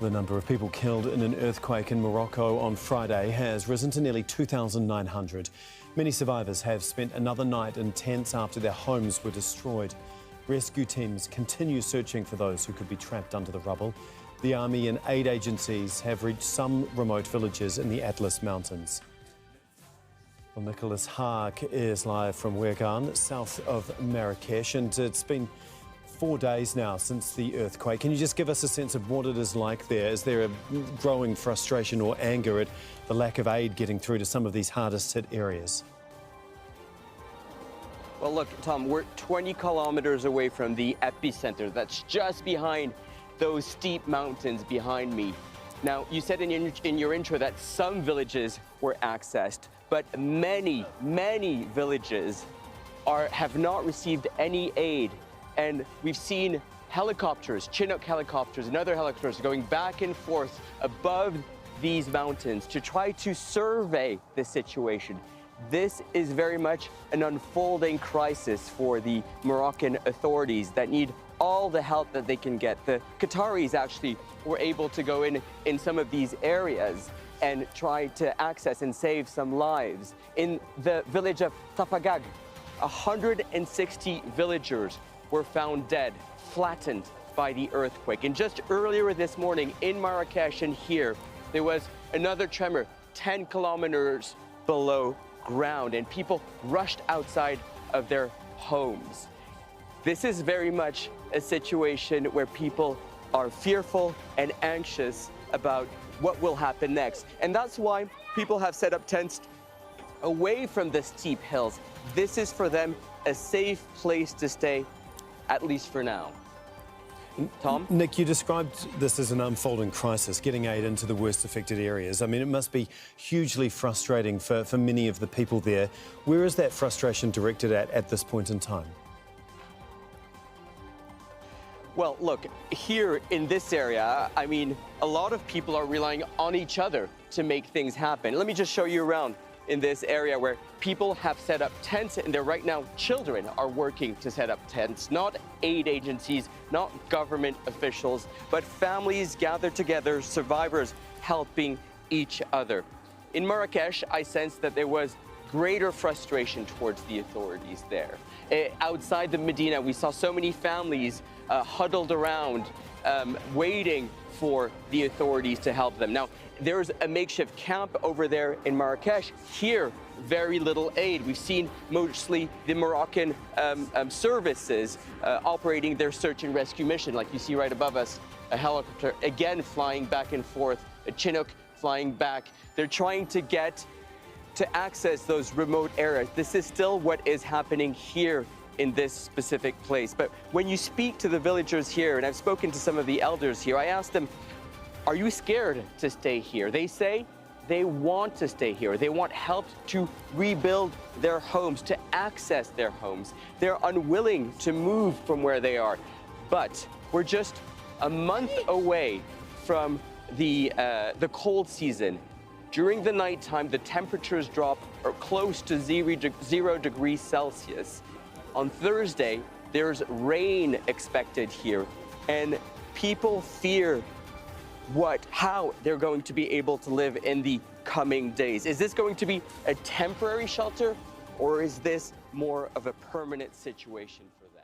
The number of people killed in an earthquake in Morocco on Friday has risen to nearly 2,900. Many survivors have spent another night in tents after their homes were destroyed. Rescue teams continue searching for those who could be trapped under the rubble. The army and aid agencies have reached some remote villages in the Atlas Mountains. Well, Nicholas Haag is live from Wergan, south of Marrakesh, and it's been 4 days now since the earthquake. Can you just give us a sense of what it is like there? Is there a growing frustration or anger at the lack of aid getting through to some of these hardest hit areas? Well, look, Tom, we're 20 kilometers away from the epicenter. That's just behind those steep mountains behind me. Now, you said in your intro that some villages were accessed, but many villages have not received any aid. And we've seen helicopters, Chinook helicopters and other helicopters going back and forth above these mountains to try to survey the situation. This is very much an unfolding crisis for the Moroccan authorities that need all the help that they can get. The Qataris actually were able to go in some of these areas and try to access and save some lives. In the village of Tafagag, 160 villagers were found dead, flattened by the earthquake. And just earlier this morning in Marrakesh and here, there was another tremor 10 kilometers below ground, and people rushed outside of their homes. This is very much a situation where people are fearful and anxious about what will happen next. And that's why people have set up tents away from the steep hills. This is for them a safe place to stay, at least for now. Tom? Nick, you described this as an unfolding crisis, getting aid into the worst affected areas. I mean, it must be hugely frustrating for many of the people there. Where is that frustration directed at this point in time? Well, look, here in this area, I mean, a lot of people are relying on each other to make things happen. Let me just show you around in this area where people have set up tents, and there right now children are working to set up tents, not aid agencies, not government officials, but families gathered together, survivors helping each other. In Marrakesh, I sensed that there was greater frustration towards the authorities there. Outside the Medina, we saw so many families huddled around, waiting for the authorities to help them. Now, there's a makeshift camp over there in Marrakesh. Here, very little aid. We've seen mostly the Moroccan services operating their search and rescue mission. Like you see right above us, a helicopter, again, flying back and forth, a Chinook flying back. They're trying to get to access those remote areas. This is still what is happening here in this specific place. But when you speak to the villagers here, and I've spoken to some of the elders here, I asked them, are you scared to stay here? They say they want to stay here. They want help to rebuild their homes, to access their homes. They're unwilling to move from where they are. But we're just a month away from the cold season. During the nighttime, the temperatures drop close to 0 degrees Celsius. On Thursday, there's rain expected here, and people fear how they're going to be able to live in the coming days. Is this going to be a temporary shelter, or is this more of a permanent situation for them?